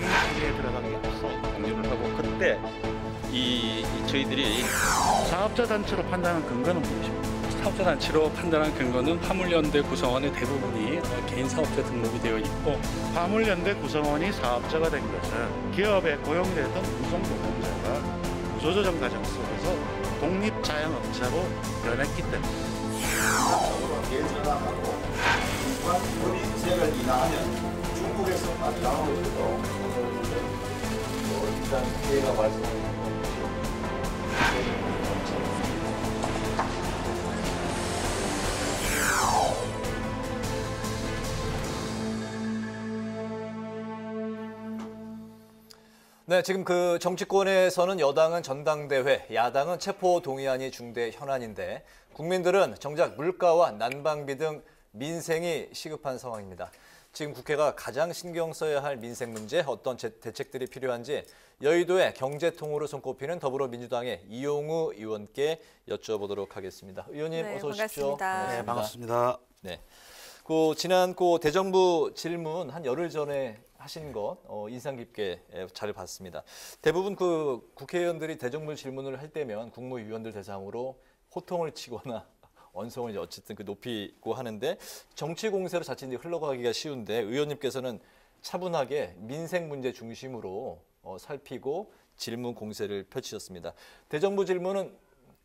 문제에 들어가기 앞서 공유를 하고 그때 이 저희들이 사업자 단체로 판단한 근거는 무엇입니까? 사업자 단체로 판단한 근거는 화물연대 구성원의 대부분이 개인 사업자 등록이 되어 있고 화물연대 구성원이 사업자가 된 것은 기업에 고용되던 구성노동자가 구조조정 과정 속에서 독립자영업자로 변했기 때문입니다. 예전하고 법인세를 인하하면 중국에서 나오는 것도 일단 저희가 말씀하신 네, 지금 그 정치권에서는 여당은 전당대회, 야당은 체포 동의안이 중대 현안인데 국민들은 정작 물가와 난방비 등 민생이 시급한 상황입니다. 지금 국회가 가장 신경 써야 할 민생 문제, 어떤 대책들이 필요한지 여의도의 경제통으로 손꼽히는 더불어민주당의 이용우 의원께 여쭤보도록 하겠습니다. 의원님 네, 어서 오십시오. 반갑습니다. 네, 반갑습니다. 네, 지난 대정부 질문 한 열흘 전에 하신 것 인상 깊게 잘 봤습니다. 대부분 국회의원들이 대정부 질문을 할 때면 국무위원들 대상으로 호통을 치거나 언성을 어쨌든 높이고 하는데 정치 공세로 자칫 흘러가기가 쉬운데 의원님께서는 차분하게 민생 문제 중심으로 살피고 질문 공세를 펼치셨습니다. 대정부 질문은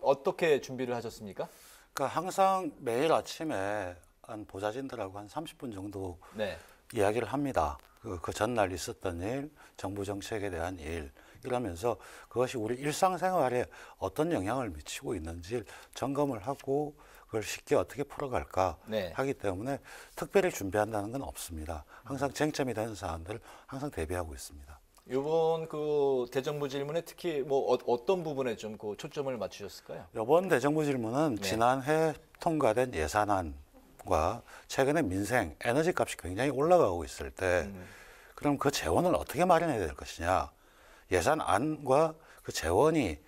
어떻게 준비를 하셨습니까? 그러니까 항상 매일 아침에 한 보좌진들하고 한 30분 정도 네. 이야기를 합니다. 그 전날 있었던 일, 정부 정책에 대한 일, 이러면서 그것이 우리 일상생활에 어떤 영향을 미치고 있는지 점검을 하고 그걸 쉽게 어떻게 풀어갈까 네. 하기 때문에 특별히 준비한다는 건 없습니다. 항상 쟁점이 되는 사안들을 항상 대비하고 있습니다. 이번 대정부 질문에 특히 어떤 부분에 좀 초점을 맞추셨을까요? 이번 대정부 질문은 네. 지난해 통과된 예산안과 최근에 민생, 에너지 값이 굉장히 올라가고 있을 때 그럼 그 재원을 어떻게 마련해야 될 것이냐. 예산안과 그 재원이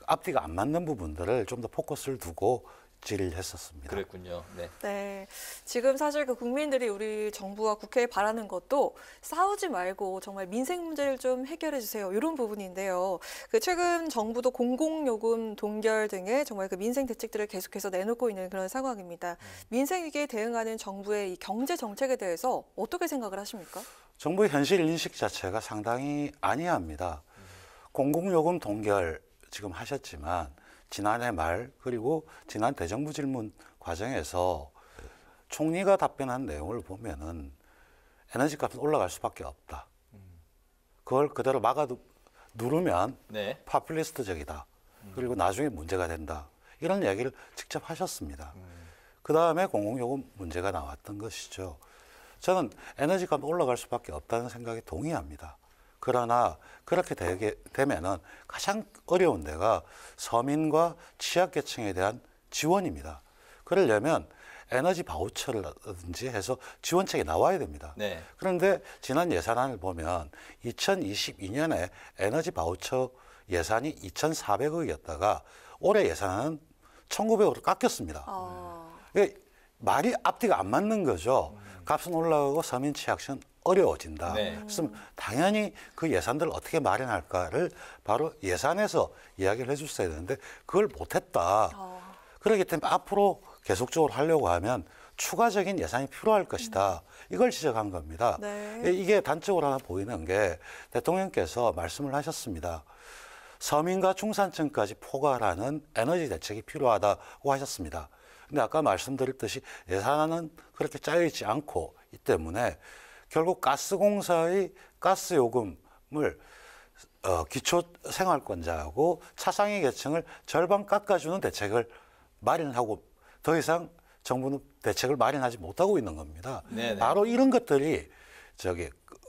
앞뒤가 안 맞는 부분들을 좀 더 포커스를 두고 질의했었습니다. 그랬군요. 네. 네, 지금 사실 국민들이 우리 정부와 국회에 바라는 것도 싸우지 말고 정말 민생 문제를 좀 해결해 주세요. 이런 부분인데요. 최근 정부도 공공요금 동결 등의 정말 민생 대책들을 계속해서 내놓고 있는 그런 상황입니다. 민생 위기에 대응하는 정부의 이 경제 정책에 대해서 어떻게 생각을 하십니까? 정부의 현실 인식 자체가 상당히 안이합니다. 공공요금 동결 지금 하셨지만 지난해 말 그리고 지난 대정부 질문 과정에서 총리가 답변한 내용을 보면은 에너지값은 올라갈 수밖에 없다. 그걸 그대로 누르면 네. 파퓰리스트적이다. 그리고 나중에 문제가 된다. 이런 이야기를 직접 하셨습니다. 그 다음에 공공요금 문제가 나왔던 것이죠. 저는 에너지값 올라갈 수밖에 없다는 생각에 동의합니다. 그러나 그렇게 되면은 가장 어려운 데가 서민과 취약계층에 대한 지원입니다. 그러려면 에너지 바우처라든지 해서 지원책이 나와야 됩니다. 네. 그런데 지난 예산안을 보면 2022년에 에너지 바우처 예산이 2,400억이었다가 올해 예산안은 1,900억으로 깎였습니다. 이게 말이 앞뒤가 안 맞는 거죠. 값은 올라가고 서민 취약층은 어려워진다. 네. 그래서 당연히 그 예산들을 어떻게 마련할까를 바로 예산에서 이야기를 해줬어야 되는데 그걸 못했다. 그렇기 때문에 앞으로 계속적으로 하려고 하면 추가적인 예산이 필요할 것이다. 이걸 지적한 겁니다. 네. 이게 단적으로 하나 보이는 게 대통령께서 말씀을 하셨습니다. 서민과 중산층까지 포괄하는 에너지 대책이 필요하다고 하셨습니다. 근데 아까 말씀드렸듯이 예산안은 그렇게 짜여 있지 않고 이 때문에 결국 가스공사의 가스 요금을 기초생활권자하고 차상위 계층을 절반 깎아주는 대책을 마련하고 더 이상 정부는 대책을 마련하지 못하고 있는 겁니다. 네네. 바로 이런 것들이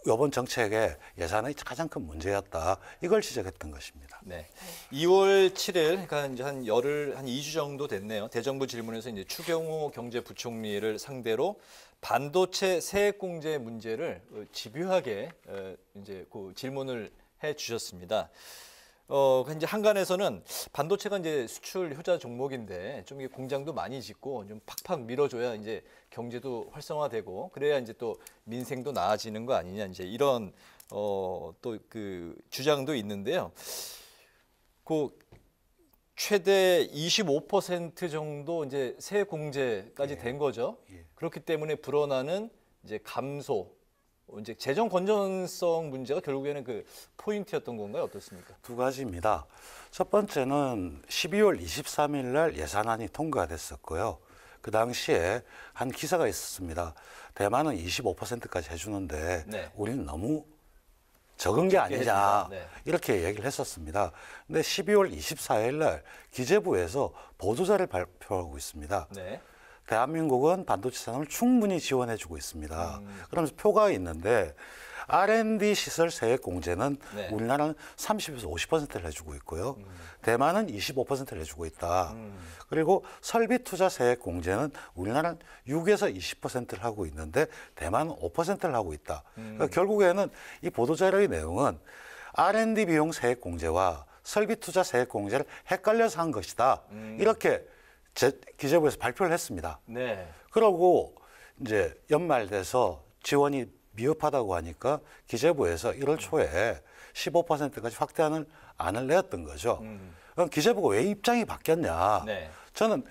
이번 정책의 예산의 가장 큰 문제였다. 이걸 지적했던 것입니다. 네. 2월 7일, 그러니까 이제 한 열흘, 한 2주 정도 됐네요. 대정부 질문에서 이제 추경호 경제부총리를 상대로 반도체 세액 공제 문제를 집요하게 이제 질문을 해 주셨습니다. 이제 한간에서는 반도체가 이제 수출 효자 종목인데 좀 공장도 많이 짓고 좀 팍팍 밀어줘야 이제 경제도 활성화되고 그래야 이제 또 민생도 나아지는 거 아니냐 이제 이런 또 그 주장도 있는데요. 그 최대 25% 정도 이제 세액 공제까지 된 거죠. 그렇기 때문에 불어나는 이제 감소, 이제 재정 건전성 문제가 결국에는 그 포인트였던 건가요? 어떻습니까? 두 가지입니다. 첫 번째는 12월 23일 날 예산안이 통과됐었고요. 그 당시에 한 기사가 있었습니다. 대만은 25%까지 해주는데 네. 우리는 너무 적은 게 아니냐 해준다. 네. 이렇게 얘기를 했었습니다. 근데 12월 24일 날 기재부에서 보도자를 발표하고 있습니다. 네. 대한민국은 반도체 산업을 충분히 지원해주고 있습니다. 그러면서 표가 있는데 R&D 시설 세액 공제는 네. 우리나라는 30에서 50%를 해주고 있고요. 대만은 25%를 해주고 있다. 그리고 설비 투자 세액 공제는 우리나라는 6에서 20%를 하고 있는데 대만은 5%를 하고 있다. 그러니까 결국에는 이 보도자료의 내용은 R&D 비용 세액 공제와 설비 투자 세액 공제를 헷갈려서 한 것이다. 이렇게 기재부에서 발표를 했습니다. 네. 그러고 이제 연말 돼서 지원이 미흡하다고 하니까 기재부에서 1월 초에 15%까지 확대하는 안을 내었던 거죠. 그럼 기재부가 왜 입장이 바뀌었냐? 네. 저는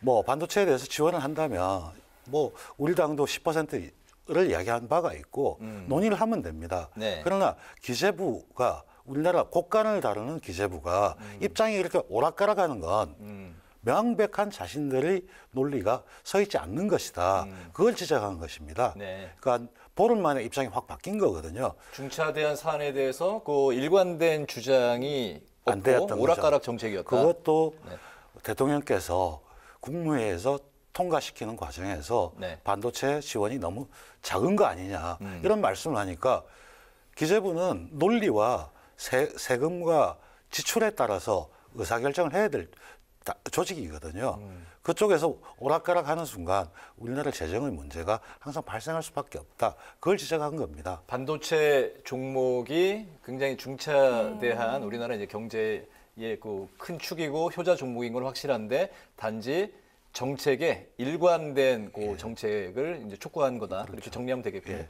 뭐 반도체에 대해서 지원을 한다면 뭐 우리 당도 10%를 이야기한 바가 있고 논의를 하면 됩니다. 네. 그러나 기재부가 우리나라 국간을 다루는 기재부가 입장이 이렇게 오락가락하는 건 명백한 자신들의 논리가 서 있지 않는 것이다. 그걸 지적한 것입니다. 네. 그러니까 보름 만에 입장이 확 바뀐 거거든요. 중차대한 사안에 대해서 그 일관된 주장이 안 되었던 없고 거죠. 오락가락 정책이었다. 그것도 네. 대통령께서 국무회의에서 통과시키는 과정에서 네. 반도체 지원이 너무 작은 거 아니냐 이런 말씀을 하니까 기재부는 논리와 세금과 지출에 따라서 의사결정을 해야 될 조직이거든요. 그쪽에서 오락가락하는 순간 우리나라 재정의 문제가 항상 발생할 수밖에 없다. 그걸 지적한 겁니다. 반도체 종목이 굉장히 중차대한 우리나라 이제 경제의 그 큰 축이고 효자 종목인 건 확실한데 단지 정책에 일관된 그 정책을 이제 촉구한 거다. 이렇게 정리하면 되겠군요.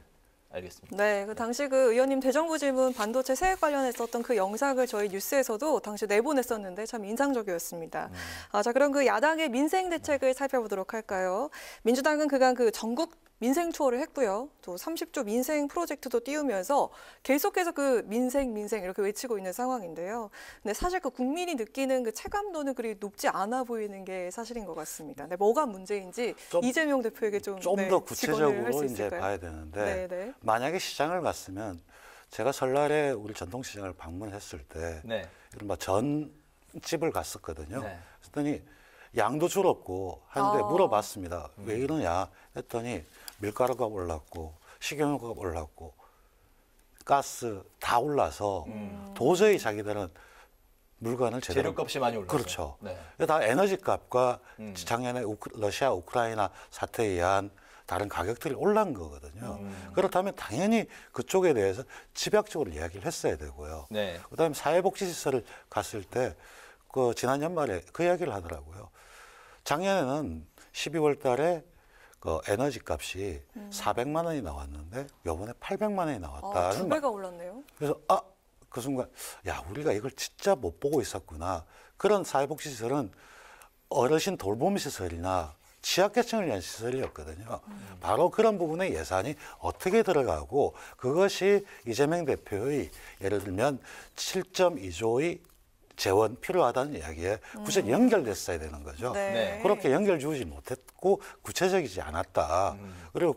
알겠습니다. 네, 그 당시 그 의원님 대정부 질문 반도체 세액 관련했었던 그 영상을 저희 뉴스에서도 당시 내보냈었는데 참 인상적이었습니다. 자, 그럼 그 야당의 민생 대책을 살펴보도록 할까요? 민주당은 그간 그 전국 민생 투어를 했고요. 또 30조 민생 프로젝트도 띄우면서 계속해서 그 민생 이렇게 외치고 있는 상황인데요. 근데 사실 그 국민이 느끼는 그 체감도는 그리 높지 않아 보이는 게 사실인 것 같습니다. 네, 뭐가 문제인지 이재명 대표에게 좀 더 직원을 할 구체적으로 수 이제 있을까요? 봐야 되는데 네. 만약에 시장을 갔으면 제가 설날에 우리 전통시장을 방문했을 때 네. 이른바 전집을 갔었거든요. 네. 그랬더니 양도 줄 없고 하는데 물어봤습니다. 왜 이러냐 했더니 밀가루가 올랐고 식용유가 올랐고 가스 다 올라서 도저히 자기들은 물건을 제대로 재료값이 많이 올랐어요. 그렇죠. 네. 다 에너지값과 작년에 러시아 우크라이나 사태에 의한 다른 가격들이 올란 거거든요. 그렇다면 당연히 그쪽에 대해서 집약적으로 이야기를 했어야 되고요. 네. 그다음에 사회복지시설을 갔을 때 그 지난 연말에 그 이야기를 하더라고요. 작년에는 12월 달에 그 에너지 값이 400만 원이 나왔는데 요번에 800만 원이 나왔다는 두 배가 올랐네요. 그래서 그 순간 야 우리가 이걸 진짜 못 보고 있었구나. 그런 사회복지시설은 어르신 돌봄 시설이나 취약계층을 위한 시설이었거든요. 바로 그런 부분의 예산이 어떻게 들어가고 그것이 이재명 대표의 예를 들면 7.2조의 재원 필요하다는 이야기에 구체적으로 연결됐어야 되는 거죠. 네. 그렇게 연결주지 못했고 구체적이지 않았다. 그리고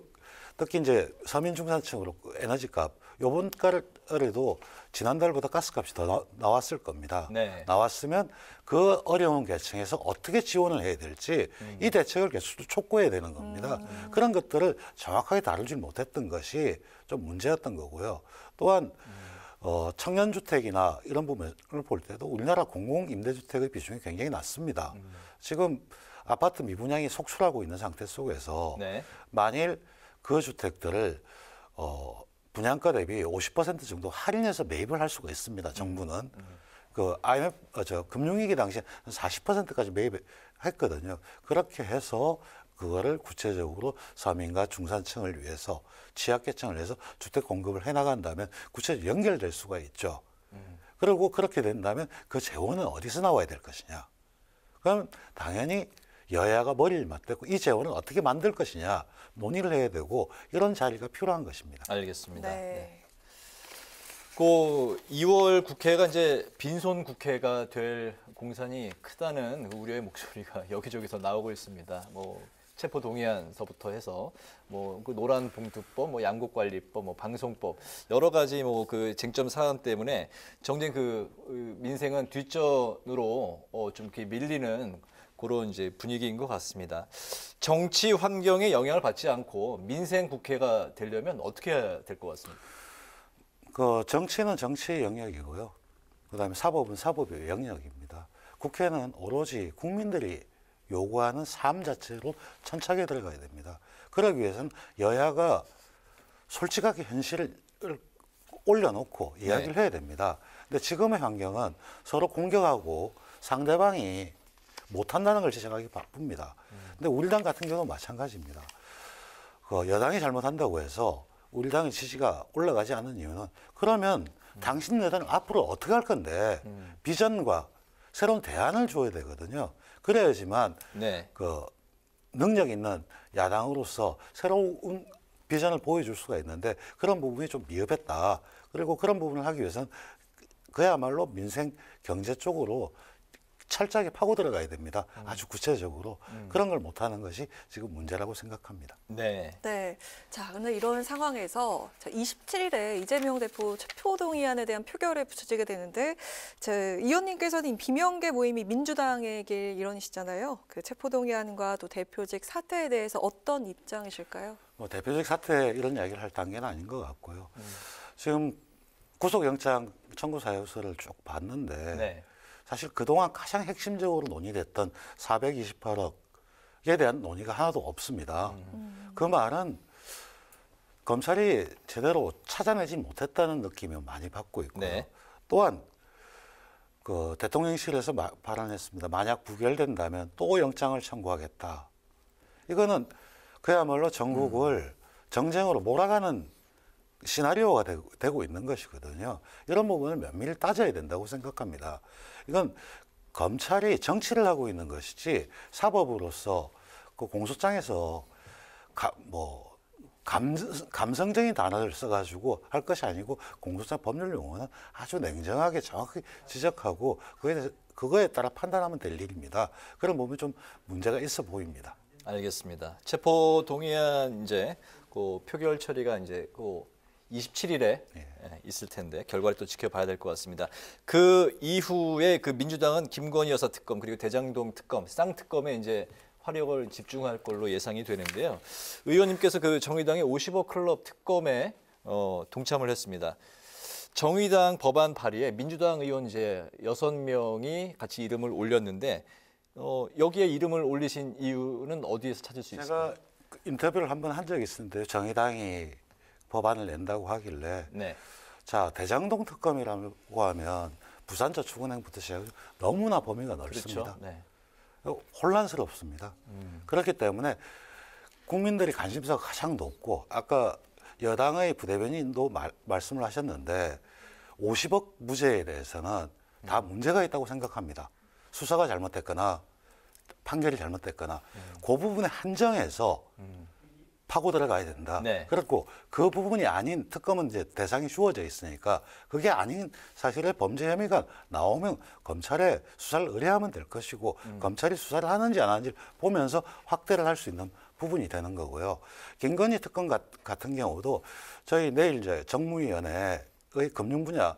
특히 이제 서민중산층으로 에너지값 요번 달에도 지난달보다 가스값이 더 나왔을 겁니다. 네. 나왔으면 그 어려운 계층에서 어떻게 지원을 해야 될지 이 대책을 계속 촉구해야 되는 겁니다. 그런 것들을 정확하게 다루지 못했던 것이 좀 문제였던 거고요. 또한 청년주택이나 이런 부분을 볼 때도 우리나라 공공임대주택의 비중이 굉장히 낮습니다. 지금 아파트 미분양이 속출하고 있는 상태 속에서 네. 만일 그 주택들을 분양가 대비 50% 정도 할인해서 매입을 할 수가 있습니다. 정부는 그 IMF 금융위기 당시에 40%까지 매입했거든요. 그렇게 해서 그거를 구체적으로 서민과 중산층을 위해서 취약계층을 위해서 주택 공급을 해나간다면 구체적으로 연결될 수가 있죠. 그리고 그렇게 된다면 그 재원은 어디서 나와야 될 것이냐. 그럼 당연히 여야가 머리를 맞대고 이 재원을 어떻게 만들 것이냐 논의를 해야 되고 이런 자리가 필요한 것입니다. 알겠습니다. 네. 네. 그 2월 국회가 이제 빈손 국회가 될 공산이 크다는 그 우려의 목소리가 여기저기서 나오고 있습니다. 뭐 체포 동의안서부터 해서 뭐 그 노란 봉투법, 뭐 양곡관리법, 뭐 방송법 여러 가지 뭐 그 쟁점 사안 때문에 정작 그 민생은 뒷전으로 좀 이렇게 밀리는 그런 이제 분위기인 것 같습니다. 정치 환경에 영향을 받지 않고 민생 국회가 되려면 어떻게 해야 될 것 같습니까? 그 정치는 정치의 영역이고요. 그다음에 사법은 사법의 영역입니다. 국회는 오로지 국민들이 요구하는 삶 자체로 천착에 들어가야 됩니다. 그러기 위해서는 여야가 솔직하게 현실을 올려놓고 이야기를 해야 됩니다. 근데 지금의 환경은 서로 공격하고 상대방이 못한다는 걸 지적하기 바쁩니다. 근데 우리 당 같은 경우는 마찬가지입니다. 그 여당이 잘못한다고 해서 우리 당의 지지가 올라가지 않는 이유는 그러면 당신 여당은 앞으로 어떻게 할 건데 비전과 새로운 대안을 줘야 되거든요. 그래야지만 네. 그 능력 있는 야당으로서 새로운 비전을 보여줄 수가 있는데 그런 부분이 좀 미흡했다. 그리고 그런 부분을 하기 위해서는 그야말로 민생 경제 쪽으로 철저하게 파고 들어가야 됩니다. 아주 구체적으로 그런 걸 못하는 것이 지금 문제라고 생각합니다. 네. 네. 자, 오늘 이런 상황에서 27일에 이재명 대표 체포 동의안에 대한 표결에 붙여지게 되는데, 이 의원님께서는 비명계 모임이 민주당의 길 일원이시잖아요. 그 체포 동의안과 또 대표직 사퇴에 대해서 어떤 입장이실까요? 뭐 대표적 사퇴 이런 이야기를 할 단계는 아닌 것 같고요. 지금 구속영장 청구 사유서를 쭉 봤는데. 네. 사실 그동안 가장 핵심적으로 논의됐던 428억에 대한 논의가 하나도 없습니다. 그 말은 검찰이 제대로 찾아내지 못했다는 느낌을 많이 받고 있고요. 네. 또한 그 대통령실에서 발언했습니다. 만약 부결된다면 또 영장을 청구하겠다. 이거는 그야말로 전국을 정쟁으로 몰아가는 시나리오가 되고 있는 것이거든요. 이런 부분을 면밀히 따져야 된다고 생각합니다. 이건 검찰이 정치를 하고 있는 것이지 사법으로서 그 공소장에서 감성적인 단어를 써가지고 할 것이 아니고 공소장 법률 용어는 아주 냉정하게 정확히 지적하고 그거에 따라 판단하면 될 일입니다. 그런 부분이 좀 문제가 있어 보입니다. 알겠습니다. 체포 동의안 이제 그 표결 처리가 이제 그 27일에 있을 텐데 결과를 또 지켜봐야 될 것 같습니다. 그 이후에 그 민주당은 김건희 여사 특검 그리고 대장동 특검, 쌍특검에 이제 화력을 집중할 걸로 예상이 되는데요. 의원님께서 그 정의당의 50억 클럽 특검에 동참을 했습니다. 정의당 법안 발의에 민주당 의원 이제 6명이 같이 이름을 올렸는데 여기에 이름을 올리신 이유는 어디에서 찾을 수 있을까요? 제가 인터뷰를 한번 한 적이 있었는데요. 정의당이 법안을 낸다고 하길래 네. 자 대장동 특검이라고 하면 부산저축은행부터 시작해서 너무나 범위가 넓습니다. 그렇죠. 네. 혼란스럽습니다. 그렇기 때문에 국민들이 관심사가 가장 높고 아까 여당의 부대변인도 말씀을 하셨는데 50억 무죄에 대해서는 다 문제가 있다고 생각합니다. 수사가 잘못됐거나 판결이 잘못됐거나 그 부분에 한정해서 파고 들어가야 된다. 네. 그렇고 그 부분이 아닌 특검은 이제 대상이 주어져 있으니까 그게 아닌 사실의 범죄 혐의가 나오면 검찰에 수사를 의뢰하면 될 것이고 검찰이 수사를 하는지 안 하는지 보면서 확대를 할 수 있는 부분이 되는 거고요. 김건희 특검 같은 경우도 저희 내일 이제 정무위원회의 금융 분야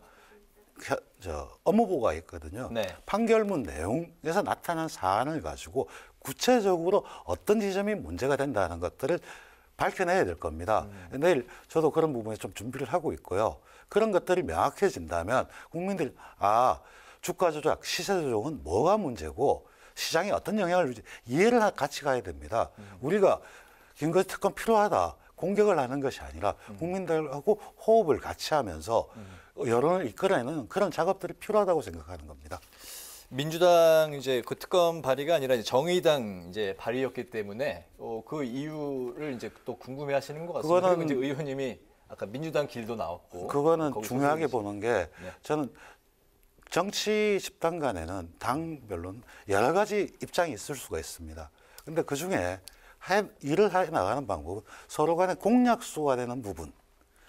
업무보고가 있거든요. 네. 판결문 내용에서 나타난 사안을 가지고 구체적으로 어떤 지점이 문제가 된다는 것들을 밝혀내야 될 겁니다. 내일 저도 그런 부분에 좀 준비를 하고 있고요. 그런 것들이 명확해진다면 국민들이 주가 조작, 시세 조작은 뭐가 문제고 시장에 어떤 영향을 주지 이해를 같이 가야 됩니다. 우리가 김건희 특검 필요하다. 공격을 하는 것이 아니라 국민들하고 호흡을 같이 하면서 여론을 이끌어내는 그런 작업들이 필요하다고 생각하는 겁니다. 민주당 이제 그 특검 발의가 아니라 이제 정의당 이제 발의였기 때문에 그 이유를 이제 또 궁금해하시는 것 같습니다. 그거는- 그리고 이제 의원님이 아까 민주당 길도 나왔고 그거는 거기서 중요하게 이제- 보는 게 저는 정치 집단 간에는 당별로 여러 가지 입장이 있을 수가 있습니다. 근데 그중에 일을 해 나가는 방법은 서로 간에 공약수가 되는 부분.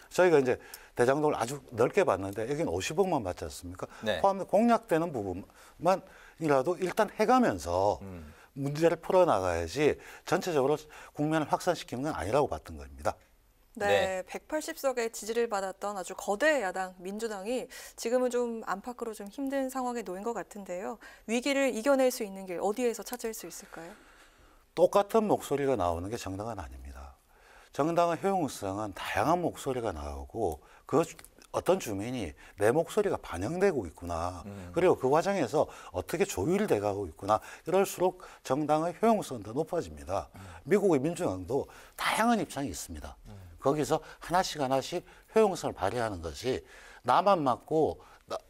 저희가 이제 대장동을 아주 넓게 봤는데 여기는 50억만 받지 않습니까? 네. 포함된 공약되는 부분만이라도 일단 해가면서 문제를 풀어나가야지 전체적으로 국면을 확산시키는 건 아니라고 봤던 겁니다. 네, 180석의 지지를 받았던 아주 거대 야당 민주당이 지금은 좀 안팎으로 좀 힘든 상황에 놓인 것 같은데요. 위기를 이겨낼 수 있는 길 어디에서 찾을 수 있을까요? 똑같은 목소리가 나오는 게 정당은 아닙니다. 정당의 효용성은 다양한 목소리가 나오고 그 어떤 주민이 내 목소리가 반영되고 있구나. 그리고 그 과정에서 어떻게 조율돼 가고 있구나. 이럴수록 정당의 효용성은 더 높아집니다. 미국의 민주당도 다양한 입장이 있습니다. 거기서 하나씩 효용성을 발휘하는 것이 나만 맞고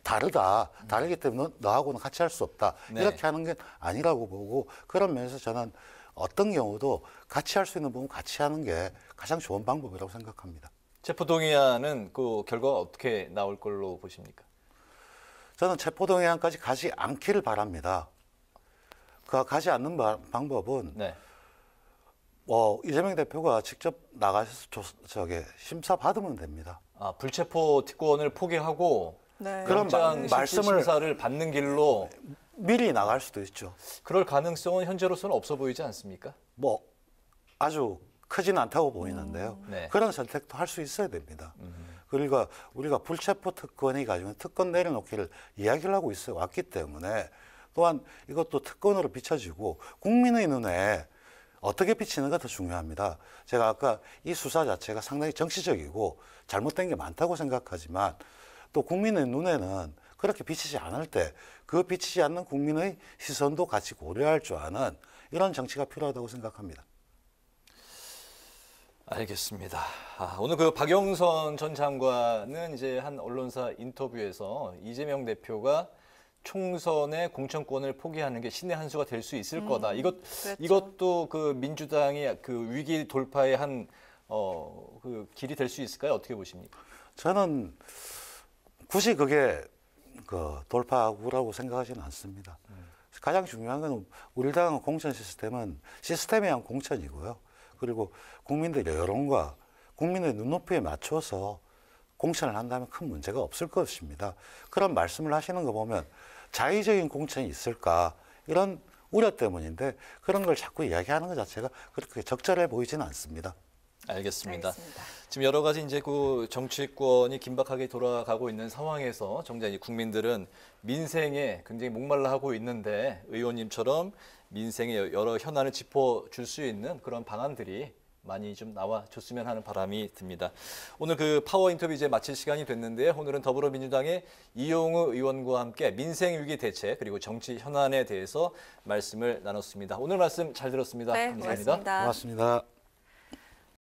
다르다. 다르기 때문에 너하고는 같이 할 수 없다. 네. 이렇게 하는 게 아니라고 보고 그런 면에서 저는 어떤 경우도 같이 할 수 있는 부분 같이 하는 게 가장 좋은 방법이라고 생각합니다. 체포동의안은 그 결과가 어떻게 나올 걸로 보십니까? 저는 체포동의안까지 가지 않기를 바랍니다. 그 가지 않는 방법은 네. 이재명 대표가 직접 나가서 심사 받으면 됩니다. 아, 불체포 특권을 포기하고 네. 그럼 영장 말씀을- 심사를 받는 길로 미리 나갈 수도 있죠. 그럴 가능성은 현재로서는 없어 보이지 않습니까? 아주 크지는 않다고 보이는데요. 네. 그런 선택도 할 수 있어야 됩니다. 그러니까 우리가 불체포 특권이 가지고 있는 특권 내려놓기를 이야기를 하고 있어 왔기 때문에 또한 이것도 특권으로 비춰지고 국민의 눈에 어떻게 비치는가 더 중요합니다. 제가 아까 이 수사 자체가 상당히 정치적이고 잘못된 게 많다고 생각하지만 또 국민의 눈에는 그렇게 비치지 않을 때 그 비치지 않는 국민의 시선도 같이 고려할 줄 아는 이런 정치가 필요하다고 생각합니다. 알겠습니다. 오늘 그 박영선 전 장관은 이제 한 언론사 인터뷰에서 이재명 대표가 총선의 공천권을 포기하는 게 신의 한 수가 될 수 있을 거다. 그렇죠. 이것도 그 민주당이 그 위기 돌파의 한 그 길이 될 수 있을까요? 어떻게 보십니까? 저는 굳이 그게 그 돌파구라고 생각하지는 않습니다. 가장 중요한 건 우리 당 공천 시스템은 시스템에 의한 공천이고요. 그리고 국민들의 여론과 국민의 눈높이에 맞춰서 공천을 한다면 큰 문제가 없을 것입니다. 그런 말씀을 하시는 거 보면 자의적인 공천이 있을까 이런 우려 때문인데 그런 걸 자꾸 이야기하는 것 자체가 그렇게 적절해 보이지는 않습니다. 알겠습니다. 알겠습니다. 지금 여러 가지 이제 그 정치권이 긴박하게 돌아가고 있는 상황에서 정작 이 국민들은 민생에 굉장히 목말라 하고 있는데 의원님처럼 민생의 여러 현안을 짚어줄 수 있는 그런 방안들이 많이 좀 나와줬으면 하는 바람이 듭니다. 오늘 그 파워 인터뷰 이제 마칠 시간이 됐는데요. 오늘은 더불어민주당의 이용우 의원과 함께 민생 위기 대책 그리고 정치 현안에 대해서 말씀을 나눴습니다. 오늘 말씀 잘 들었습니다. 네, 감사합니다. 고맙습니다. 고맙습니다.